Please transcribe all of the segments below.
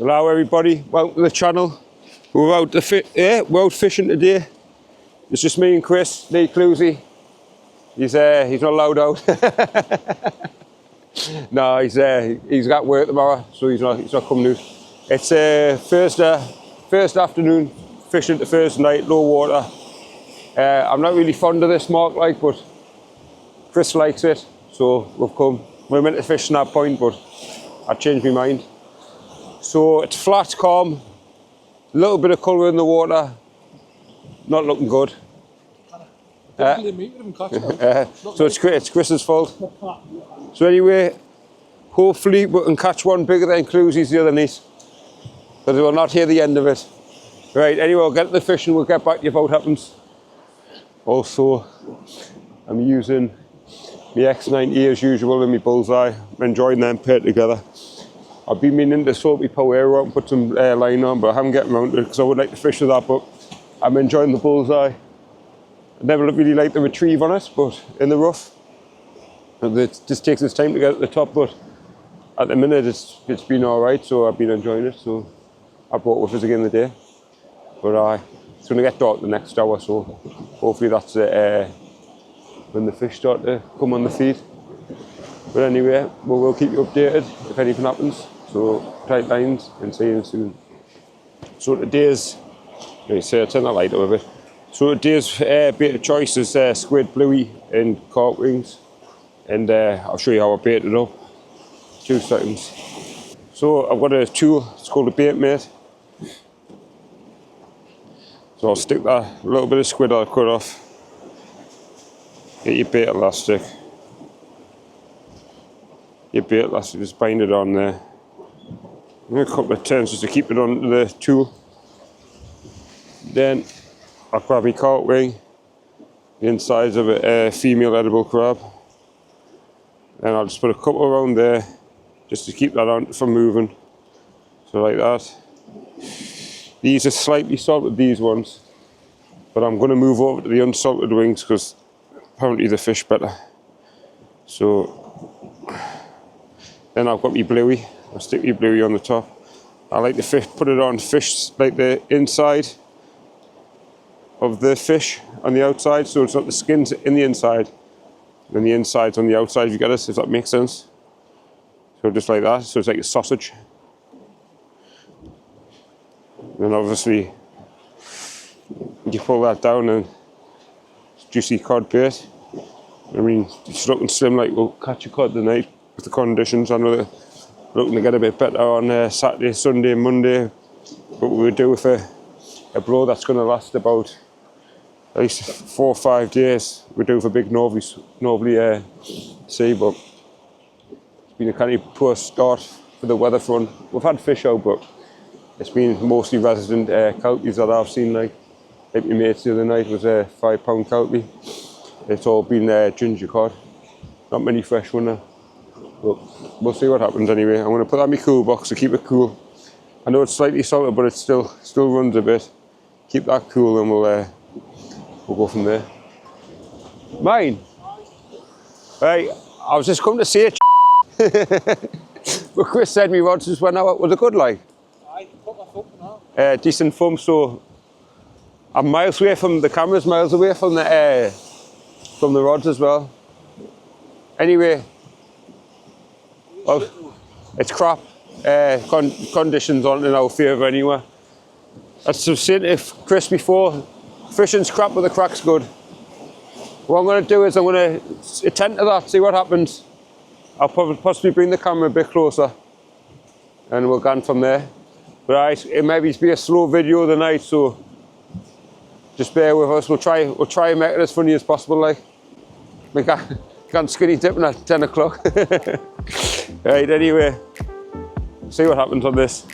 Hello everybody, welcome to the channel. We're out fishing today. It's just me and Chris, Lee Clusey. He's not allowed out. No, he's got work tomorrow, so he's not coming out. It's first afternoon, fishing the first night, low water. I'm not really fond of this mark, but Chris likes it, so we've come. We're meant to fish from that point, but I changed my mind. So it's flat, calm, a little bit of colour in the water, not looking good. So it's Chris's fault. So anyway, hopefully we can catch one bigger than Clusey's the other night, but we'll not hear the end of it. Right, anyway, I'll get to the fish and we'll get back to you if what happens. Also, I'm using my X90 as usual in my bullseye. I'm enjoying them paired together. I've been meaning to sort my power out and put some line on, but I haven't gotten around to it because I would like to fish with that, but I'm enjoying the bullseye. I never really liked the retrieve on it, but in the rough. It just takes its time to get at the top, but at the minute it's been alright, so I've been enjoying it, so I brought with us again today. But it's going to get dark the next hour, so hopefully that's when the fish start to come on the feed. But anyway, we'll keep you updated if anything happens. So tight lines and see you soon. So today's, turn that light up a bit. So today's bait of choice is squid, bluey and carp wings. And I'll show you how I bait it up. 2 seconds. So I've got a tool, it's called a bait mate. So I'll stick that little bit of squid I'll cut off. Get your bait elastic. Your bait elastic, just bind it on there. A couple of turns just to keep it on the tool. Then I'll grab my carp wing, the insides of a female edible crab. And I'll just put a couple around there just to keep that on from moving. So like that. These are slightly salted, these ones. But I'm going to move over to the unsalted wings because apparently they fish better. So then I've got my bluey. I'll stick my bluey on the top. I like to put it on fish like the inside of the fish on the outside, so it's not the skin's in the inside and the inside's on the outside, if you get it, if that makes sense. So just like that, so it's like a sausage. And obviously you pull that down and it's juicy cod bait. I mean, it's looking slim like we'll catch a cod tonight with the conditions. I know they're looking to get a bit better on Saturday, Sunday, Monday. But we'll do with a blow that's going to last about at least 4 or 5 days. We do with a big northerly sea, but it's been a kind of poor start for the weather front. We've had fish out, but it's been mostly resident kelpies that I've seen. Like my mates the other night was a 5-pound kelpie. It's all been ginger cod. Not many fresh ones now. But we'll see what happens anyway. I'm going to put that in my cool box to keep it cool. I know it's slightly salted, but it still runs a bit. Keep that cool and we'll go from there. Mine? Right, I was just coming to see it. But Chris said me rods just went out. Was it good, like? I put my foot now. Decent thumb, so I'm miles away from the cameras, miles away from the rods as well. Anyway, well, it's crap. Conditions aren't in our favour anyway. As I've said to Chris before, fishing's crap but the crack's good. What I'm going to do is I'm going to attend to that, see what happens. I'll possibly bring the camera a bit closer and we'll go on from there. But it may be a slow video tonight, so just bear with us. We'll try and make it as funny as possible. Like we can't skinny dipping at 10 o'clock. Right, anyway, see what happens on this.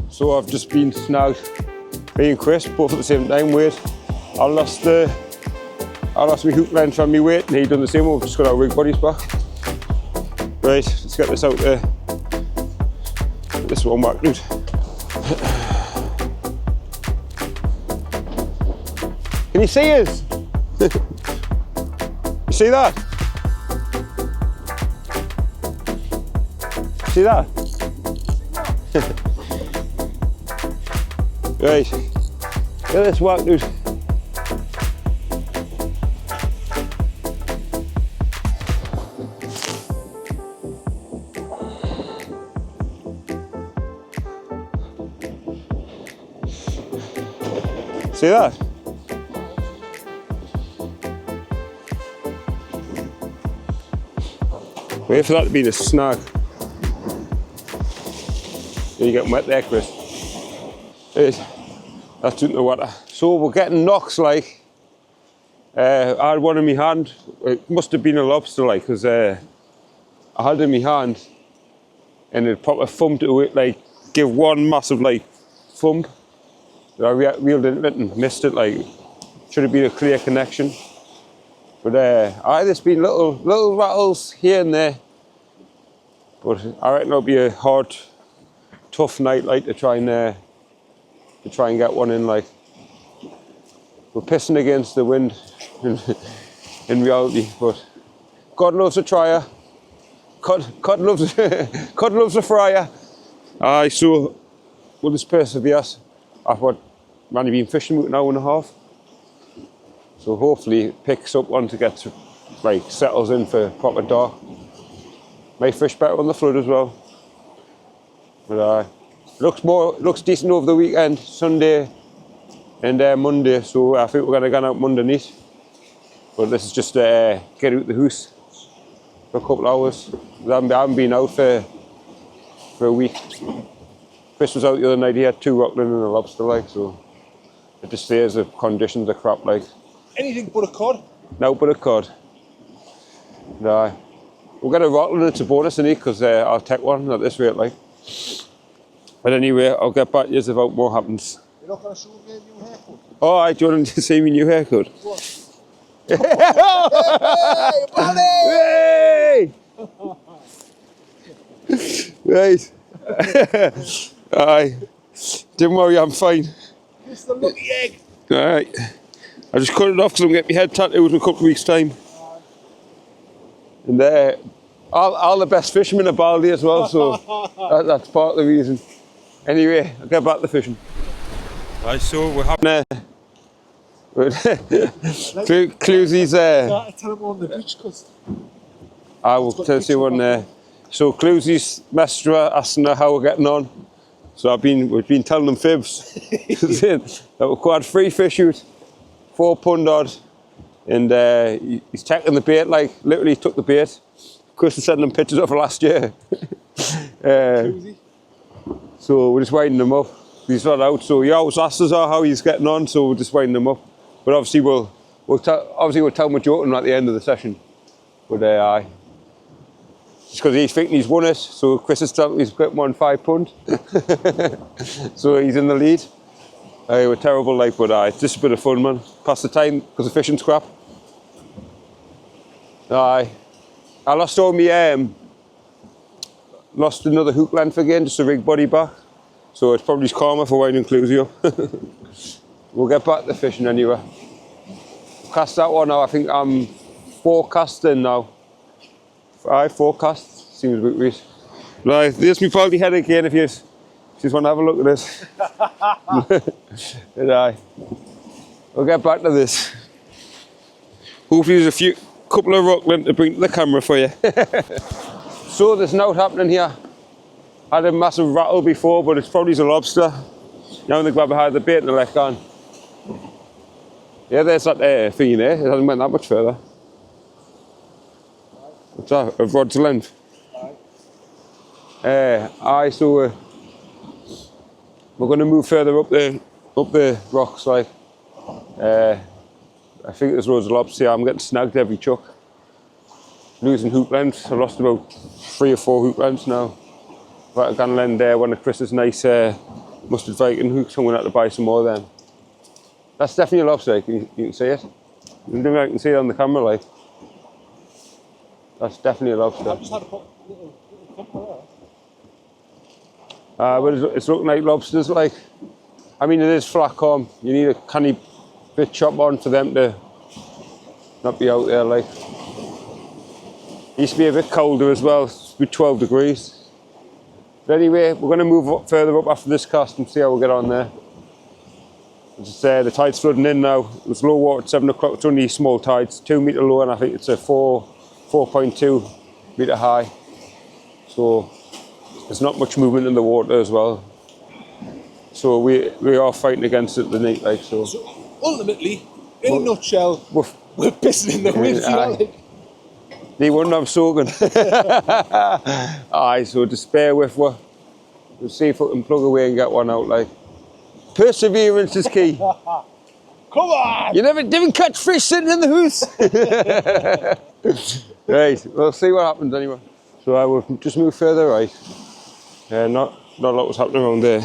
So I've just been snagged, me and Chris, both at the same time. Wait, I lost my hook length from my weight, and he done the same. We've just got our rig bodies back. Right, let's get this out there. Get this one back, dude. Can you see us? You see that? See that? Right, look at this whack, dude. See that? Wait for that to be the snag. You're getting wet there, Chris. Right, that's in the water. So we're getting knocks like. I had one in my hand. It must have been a lobster like, because I had it in my hand and it proper thumped to it, like give one massive like thump. I reeled into it and missed it, like should have been a clear connection. But there's been little rattles here and there. But I reckon it'll be a hard, tough night like to try and get one in. Like we're pissing against the wind in reality, but God loves a trier. God loves God loves a fryer. Aye, so we'll just persevere. I've only been fishing about an hour and a half. So hopefully it picks up once it gets like settles in for proper dark. May fish better on the flood as well. But looks decent over the weekend, Sunday and Monday. So I think we're gonna go out Monday night. But this is just get out the house for a couple of hours. I haven't been out for a week. Chris was out the other night. He had 2 rockland and a lobster like, so it just says the conditions are crap like. Anything but a cod? No, but a cod. No. We'll get a rockland, it's a bonus in it, because I'll take one at this rate like. But anyway, I'll get back to you if more happens. You're not going to show me a new haircut? Oh, do you want to see my new haircut? Go on. Hey, right. Aye. Don't worry, I'm fine. It's the lucky egg. Alright. I just cut it off because I'm getting my head tattooed in a couple of weeks' time. And all the best fishermen are baldy as well, so that's part of the reason. Anyway, I'll get back to fishing. Right, so we're having Cluesy's Tell him on the beach, because I will tell you one there. So Cluesy's messaged her asking her how we're getting on. So we've been telling them fibs. That we caught 3 fish out, 4 pond odd, and he's checking the bait, like literally took the bait. Chris is sending them pictures of last year. So we're just winding them up. He's not out, so he always asks us how he's getting on, so we're just winding them up. But obviously we'll tell him we're joking at the end of the session. But aye. Just because he's thinking he's won it, so Chris is telling he's got 5 pond. So he's in the lead. We're terrible like, but it's just a bit of fun, man. Pass the time because the fishing's crap. Aye. I lost all my lost another hook length again, just a rig body back. So it's probably calmer for winding Cluesy up. We'll get back to fishing anyway. Cast that one now. I think I'm 4 casts in now. 4 casts. Seems about right. Right, there's my faulty head again if you just want to have a look at this. And we'll get back to this. Hopefully there's couple of rockland to bring to the camera for you. So there's no happening here. I had a massive rattle before, but it's probably a lobster. Now they grab behind the bait and the left on. Yeah, there's that thingy there. It hasn't went that much further. What's that? A rod's length. So we're going to move further up the rocks. Like, I think there's loads of lobster here. I'm getting snagged every chuck. Losing hook lengths. I lost about 3 or 4 hook lengths now. But I can lend one of Chris's nice mustard Viking hooks. I'm going to have to buy some more of them. That's definitely a lobster. You can see it. I can see it on the camera. Like, that's definitely a lobster. I just had to put a little couple but it's looking like lobsters. Like, I mean, it is flat calm. You need a canny bit chop on for them to not be out there. Like, it used to be a bit colder as well. It's about 12 degrees. But anyway, we're going to move further up after this cast and see how we get on there. The tide's flooding in now. It's low water at 7 o'clock. It's only small tides, 2 metre low, and I think it's a 4.2 metre high. So there's not much movement in the water as well. So we are fighting against it tonight, like so. So ultimately, in a nutshell, we're pissing in the wind. You know, like. They wouldn't have soaking. Aye, so just bear with what. We'll see if we can plug away and get one out. Like, perseverance is key. Come on! You didn't catch fish sitting in the house. Right, we'll see what happens anyway. So I will just move further right. Not a lot was happening around there.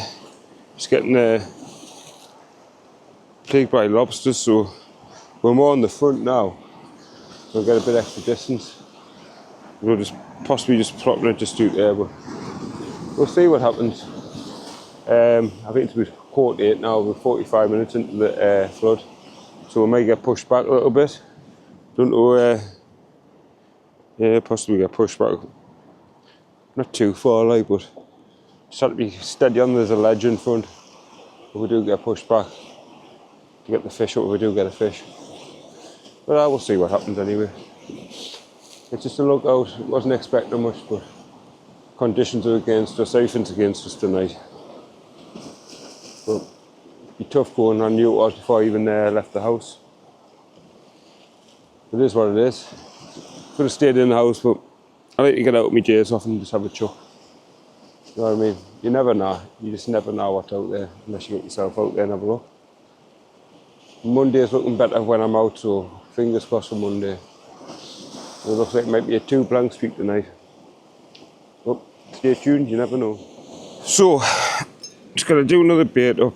Just getting plagued by lobsters, so we're more on the front now. We'll get a bit extra distance. We'll just possibly just plop it just do there, but we'll see what happens. I think it's about 48 now. We're 45 minutes into the flood, so we may get pushed back a little bit. Don't know. Yeah, possibly get pushed back. Not too far, like, but just have to be steady on. There's a ledge in front. If we do get pushed back to get the fish up, if we do get a fish. But I will see what happens anyway. It's just a lookout. Wasn't expecting much, but conditions are against us. Everything's against us tonight. But it'd be tough going. I knew it was before I even left the house. It is what it is. Could have stayed in the house, but I like to get out with my J's off and just have a chuck. You know what I mean? You never know. You just never know what's out there unless you get yourself out there and have a look. Monday's looking better when I'm out, so fingers crossed for Monday. It looks like it might be a 2 blank streak tonight. But stay tuned, you never know. So, just gonna do another bait up.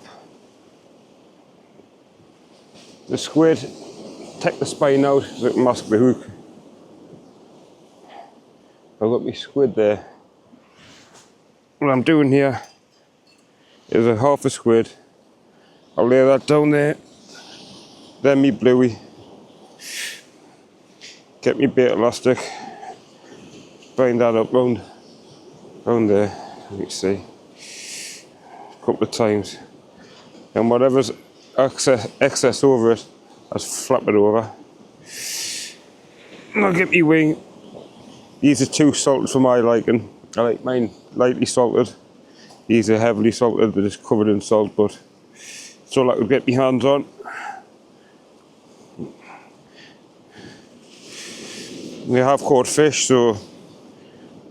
The squid, take the spine out so it can mask the hook. I've got my squid there. What I'm doing here is a half a squid. I'll lay that down there. Then me bluey. Get me bait elastic. Bind that up round there. You can see. A couple of times. And whatever's excess over it, I just flap it over. And I'll get me wing. These are too salted for my liking. I like mine lightly salted. These are heavily salted, they're just covered in salt, but it's all I could get my hands on. We have caught fish, so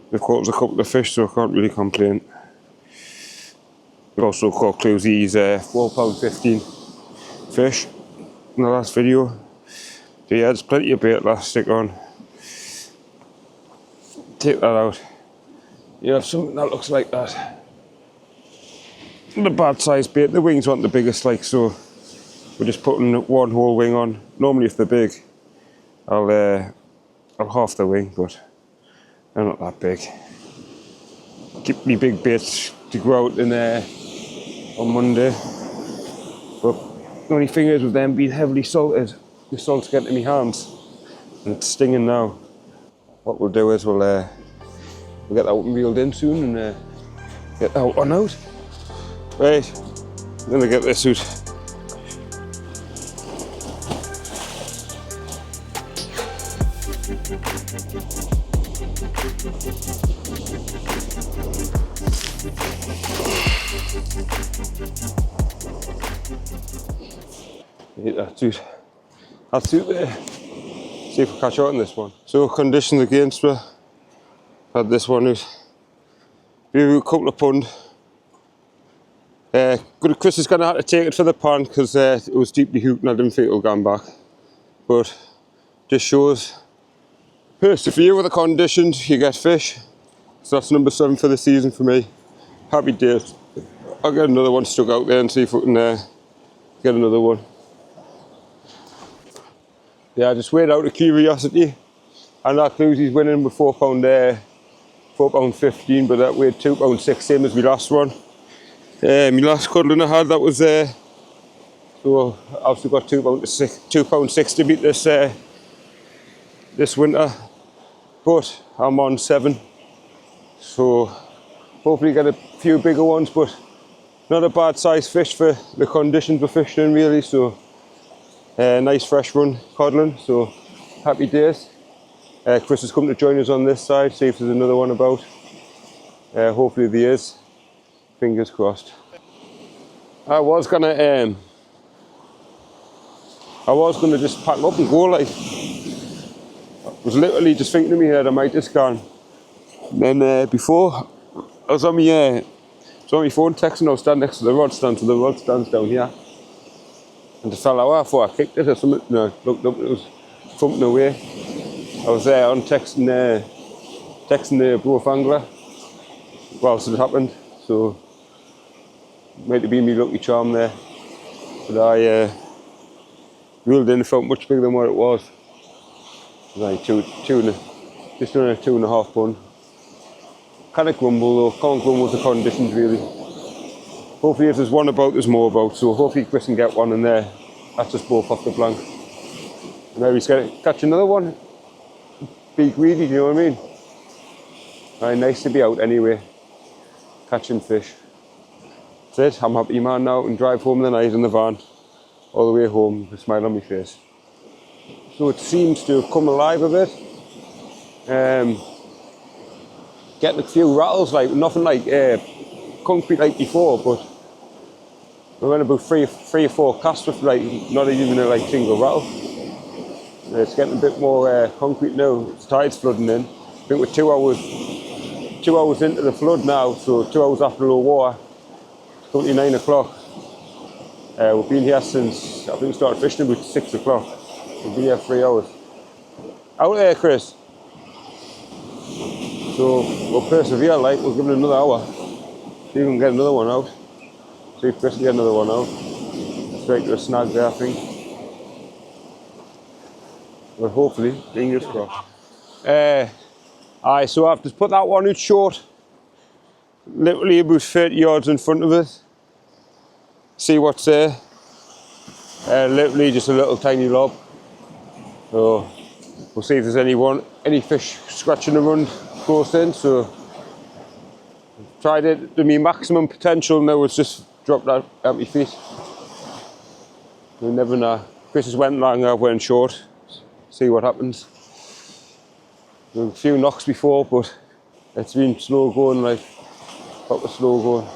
we've caught a couple of fish, so I can't really complain. We also caught Cluesey's £4.15 fish in the last video. So yeah, there's plenty of bait elastic on. Take that out. You have something that looks like that. The bad size bait, the wings aren't the biggest, like, so we're just putting one whole wing on. Normally if they're big, I'll half the wing, but they're not that big. Keep me big baits to go out in there on Monday. But the only thing is with them being heavily salted, the salt's getting in my hands and it's stinging now. What we'll do is we'll get that one reeled in soon and get that one out. Right, I'm gonna get this out. That's it there. See if we catch out on this one. So conditions against me. Had this one out. A couple of pund. Chris is going to have to take it for the pan because it was deeply hooked and I didn't think it would go back. But just shows persevere with the conditions, you get fish. So that's number 7 for the season for me. Happy days. I'll get another one stuck out there and see if we can get another one. Yeah, just weighed out of curiosity. And that Cluesey's winning with £4.15, but that weighed £2.6, same as my last one. My last codling I had, that was so I've still got £2.6 to beat this winter. But I'm on 7, so hopefully get a few bigger ones, but not a bad size fish for the conditions we're fishing in really, so nice fresh run codling, so happy days. Chris has come to join us on this side, see if there's another one about. Hopefully there is, fingers crossed. I was gonna just pack up and go, like. I was literally just thinking to me that I might just go. And then before, I was on my phone texting, I was standing next to the rod stand, so the rod stand's down here. And the fella, I thought I kicked it or something, and I looked up and it was thumping away. I was there on texting the bluff angler whilst it happened, so might have been me lucky charm there. But I reeled in, it felt much bigger than what it was. It was like just under 2.5 pound. Kind of grumble though, can't grumble with the conditions really. Hopefully if there's one about, there's more about, so hopefully Chris can get one in there. That's us both off the blank. And maybe he's going to catch another one. Be greedy, you know what I mean? Right, nice to be out anyway, catching fish. That's it, I'm happy man now and drive home the night in the van, all the way home with a smile on my face. So it seems to have come alive a bit. Getting a few rattles, like nothing like concrete like before, but we went about three or four casts with like not even a like single rattle. It's getting a bit more concrete now. The tide's flooding in. I think we're 2 hours into the flood now, so 2 hours after low water. It's currently 9 o'clock. We've been here since I think we started fishing about 6 o'clock. We've been here 3 hours. Out there, Chris. So we'll persevere, like we'll give it another hour. See if we can get another one out. See if Chris can get another one out. Straight to a snag there, I think. Well, hopefully, fingers crossed. Aye, so I've just put that one out short. Literally about 30 yards in front of it. See what's there. Literally just a little tiny lob. So we'll see if there's any fish scratching the run close in. So tried it to my maximum potential, now it's just dropped that at my feet. You never know. Chris has went long, I've went short. See what happens. There were a few knocks before, but it's been slow going, like proper slow going.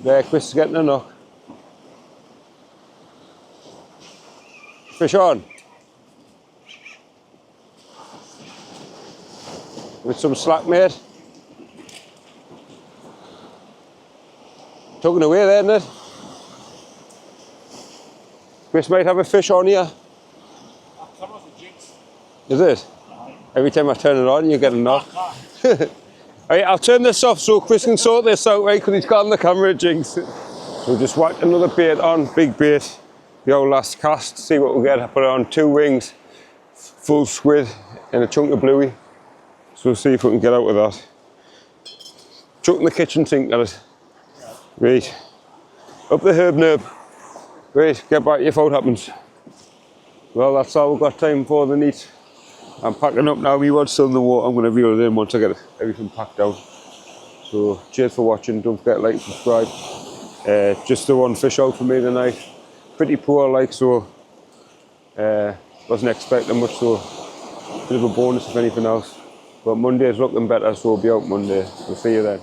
There, Chris is getting a knock. Fish on. With some slack, mate. Tugging away there, isn't it? Chris might have a fish on here. Is it? Every time I turn it on, you get a knock. Right, I'll turn this off so Chris can sort this out, right? Because he's got on the camera, jinx. So just whack another bait on, big bait. The old last cast, see what we'll get. I put it on 2 rings, full squid, and a chunk of bluey. So we'll see if we can get out with that. Chuck in the kitchen sink at it. Right. Up the herb nurb. Right, get back if what happens. Well, that's all we've got time for the neat. I'm packing up now, my rod's still in the water. I'm going to reel it in once I get everything packed out. So cheers for watching, don't forget to like, subscribe. Just the one fish out for me tonight. Pretty poor, like, so wasn't expecting much, so bit of a bonus if anything else. But Monday's looking better, so we'll be out Monday. We'll see you then.